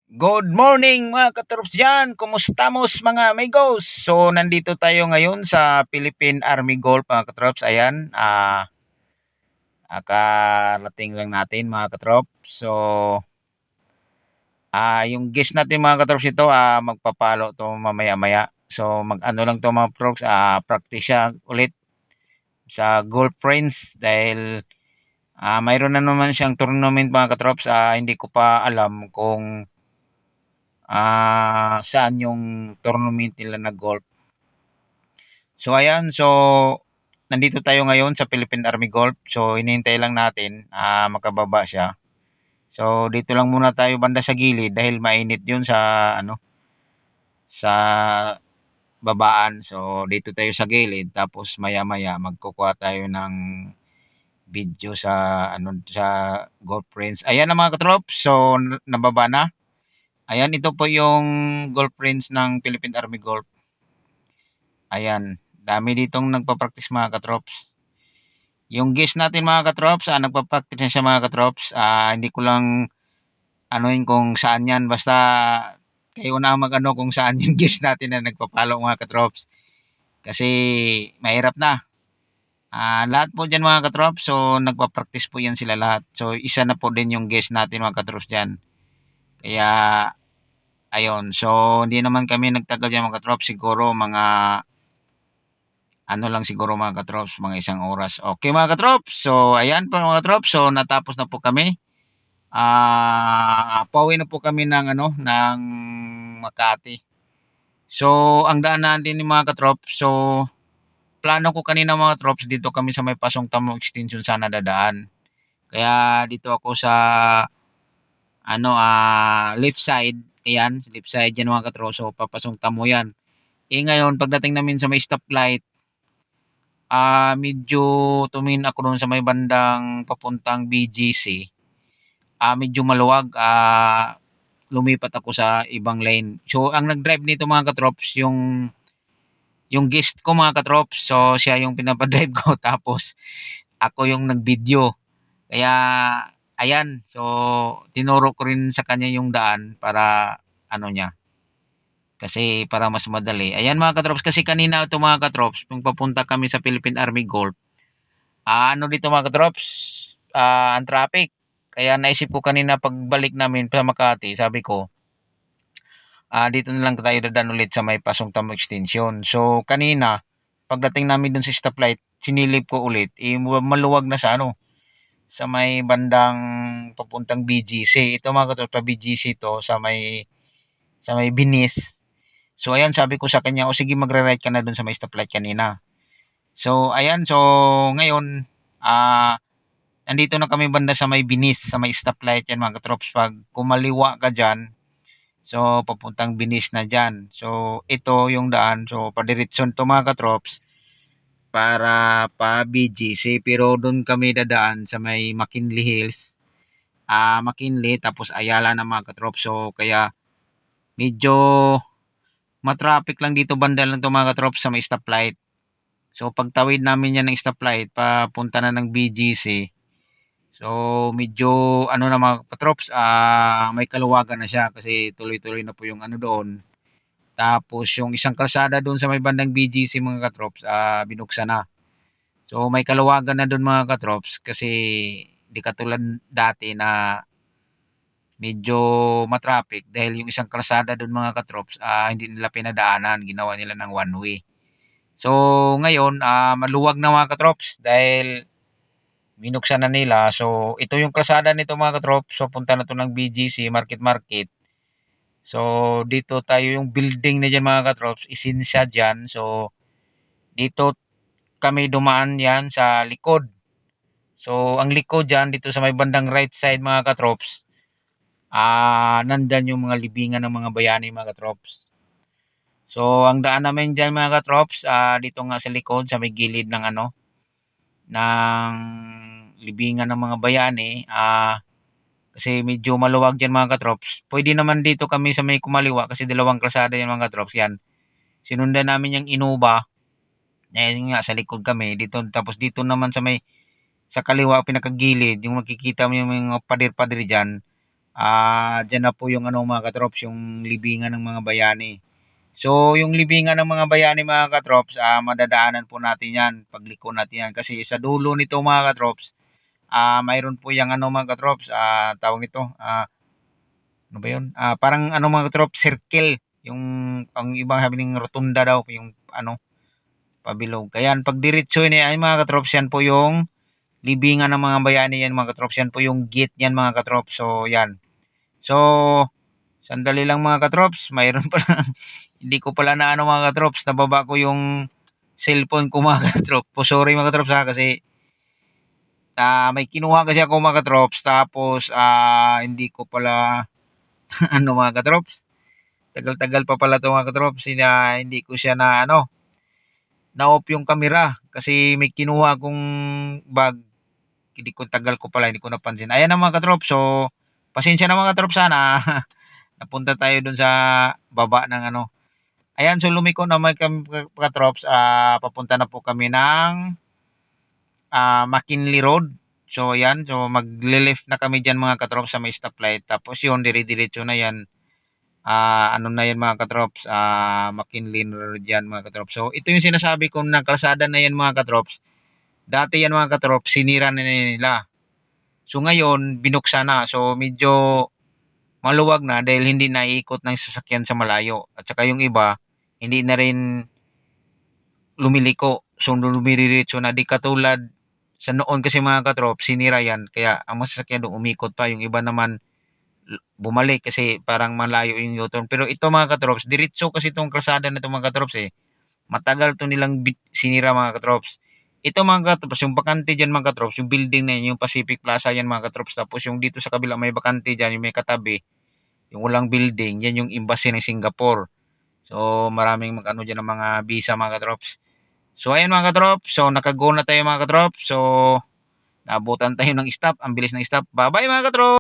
Good morning mga katrops dyan! Kumustamos mga amigos? So, nandito tayo ngayon sa Philippine Army Golf mga katrops. Ayan, akarating lang natin mga katrops. So, yung guest natin mga katrops ito, magpapalo to mamaya-maya. So, mag-ano lang to mga katrops, practice siya ulit sa Golf Friends dahil mayroon na naman siyang tournament mga katrops. Hindi ko pa alam kung saan yung tournament nila na golf. So ayan, so nandito tayo ngayon sa Philippine Army Golf. So hinihintay lang natin makababa siya. So dito lang muna tayo banda sa gilid dahil mainit 'yun sa sa babaan. So dito tayo sa gilid tapos maya-maya magkukuha tayo ng video sa sa Golf Friends. Ayan na mga katrops. So nababa na. Ayan, ito po yung Golf Friends ng Philippine Army Golf. Ayan, dami ditong nagpa-practice mga katrops. Yung guest natin mga katrops, nagpa-practice na siya mga katrops. Hindi ko lang anuin kung saan yan. Basta kayo na mag-ano kung saan yung guest natin na nagpa-follow mga katrops. Kasi mahirap na. Lahat po dyan mga katrops, so nagpa-practice po yan sila lahat. So isa na po din yung guest natin mga katrops dyan. Kaya ayun, so hindi naman kami nagtagal dyan mga katrops. Siguro mga ano lang siguro mga katrops, mga 1 oras. Okay mga katrops, so ayan po mga katrops, so natapos na po kami. Pauwi na po kami ng ng Makati. So ang daanan din ni mga katrops, so plano ko kanina mga katrops, dito kami sa may Pasong Tamo Extension sana dadaan. Kaya dito ako sa left side, ayan, left side yan mga katrops, so papasong Tamo yan. Ngayon pagdating namin sa may stoplight, medyo tumingin ako doon sa may bandang papuntang BGC. Medyo maluwag, lumipat ako sa ibang lane. So ang nag-drive nito mga katrops, yung guest ko mga katrops. So siya yung pinapadrive ko tapos ako yung nag-video. Kaya ayan, so tinuro ko rin sa kanya yung daan para niya. Kasi para mas madali. Ayan mga katrops, kasi kanina ito mga katrops, nung papunta kami sa Philippine Army Golf, dito mga katrops, ang traffic. Kaya naisip ko kanina pagbalik namin sa Makati, sabi ko, dito na lang tayo dadaan ulit sa may Pasong Tamo Extension. So kanina, pagdating namin dun sa stoplight, sinilip ko ulit, maluwag na sa sa may bandang papuntang BGC. Ito mga katrops, pa BGC to, sa may Binis. So ayan, sabi ko sa kanya, o sige magre-right ka na dun sa may stoplight kanina. So ayan, so ngayon, nandito na kami banda sa may Binis, sa may stoplight yan mga katrops. Pag kumaliwa ka dyan, so papuntang Binis na dyan. So ito yung daan, so padiretson to mga katrops para pa BGC. Pero doon kami dadaan sa may McKinley Hills, McKinley tapos Ayala na mga katrops. So kaya medyo matraffic lang dito banda lang to mga katrops sa may stoplight. So pagtawid namin yan ng stoplight papunta na ng BGC, so medyo na mga patrops, may kaluwagan na siya kasi tuloy-tuloy na po yung doon. Tapos yung isang kalsada doon sa may bandang BGC mga katrops, binuksan na. So may kaluwagan na doon mga katrops kasi di katulad dati na medyo matraffic dahil yung isang kalsada doon mga katrops, hindi nila pinadaanan, ginawa nila ng one way. So ngayon, maluwag na mga katrops dahil binuksan na nila. So ito yung kalsada nito mga katrops. So punta na to ng BGC Market. So dito tayo, yung building na dyan mga katrops, isinsya dyan. So dito kami dumaan yan sa likod. So ang likod dyan, dito sa may bandang right side mga katrops, nandyan yung mga libingan ng mga bayani mga katrops. So ang daan namin dyan mga katrops, dito nga sa likod, sa may gilid ng ng libingan ng mga bayani, kasi medyo maluwag dyan mga katrops. Pwede naman dito kami sa may kumaliwa kasi dalawang kalsada yan mga katrops yan. Sinundan namin yung Inuba, nga sa likod kami dito, tapos dito naman sa may sa kaliwa pinakagilid, yung makikita mo yung mga pader-pader dyan, Diyan na po yung ano mga katrops, yung libingan ng mga bayani. So, yung libingan ng mga bayani mga katrops, madadaanan po natin yan, pagliko natin yan. Kasi sa dulo nito mga katrops, mayroon po yung ano mga katrops, tawag nito, ano ba yun? Parang ano mga katrops, circle. Yung, ang ibang sabi ng rotunda daw, yung ano, pabilog. Kaya pag diretso yun, ay mga katrops, yan po yung libingan ng mga bayani yan mga katrops. Yan po yung gate yan mga katrops. So, yan. So, sandali lang mga katrops, mayroon pala, hindi ko pala na ano mga katrops, nababa ko yung cellphone ko mga katrops. Po, sorry mga katrops ha, kasi may kinuha kasi ako mga katrops, tapos hindi ko pala, ano mga katrops, tagal-tagal pa pala ito mga katrops, hindi ko siya na ano, na-off yung camera, kasi may kinuha akong bag, hindi ko tagal ko pala, hindi ko napansin. Ayan na mga katrops, so, pasensya na mga katrops sana, napunta tayo dun sa baba ng ano. Ayan, so lumiko na may katrops, papunta na po kami ng McKinley Road. So, ayan, so magle-left na kami dyan mga katrops sa may stoplight. Tapos yun, dire-diretso na yan. Ano na yan mga katrops, McKinley Road yan mga katrops. So, ito yung sinasabi ko na kalsada na yan mga katrops. Dati yan mga katrops, sinira na nila. So, ngayon, binuksan na. So, medyo maluwag na dahil hindi naiikot ng sasakyan sa malayo. At saka yung iba, hindi na rin lumiliko. So, lumiriritso na. Di katulad sa noon kasi mga katrop, sinira yan. Kaya ang masasakyan doon umikot pa. Yung iba naman bumalik kasi parang malayo yung U-turn. Pero ito mga katrops, diretso kasi itong kalsada na ito mga katrops eh. Matagal to nilang sinira mga katrops. Ito mga katrops, yung bakante dyan mga katrops, yung building na yun, yung Pacific Plaza yan mga katrops. Tapos yung dito sa kabila may bakante dyan, yung may katabi, yung walang building, yan yung embassy ng Singapore. So maraming mag-ano dyan ng mga visa mga katrops. So ayan mga katrops, so nakago na tayo mga katrops. So naabutan tayo ng stop, ang bilis ng stop. Bye bye mga katrops!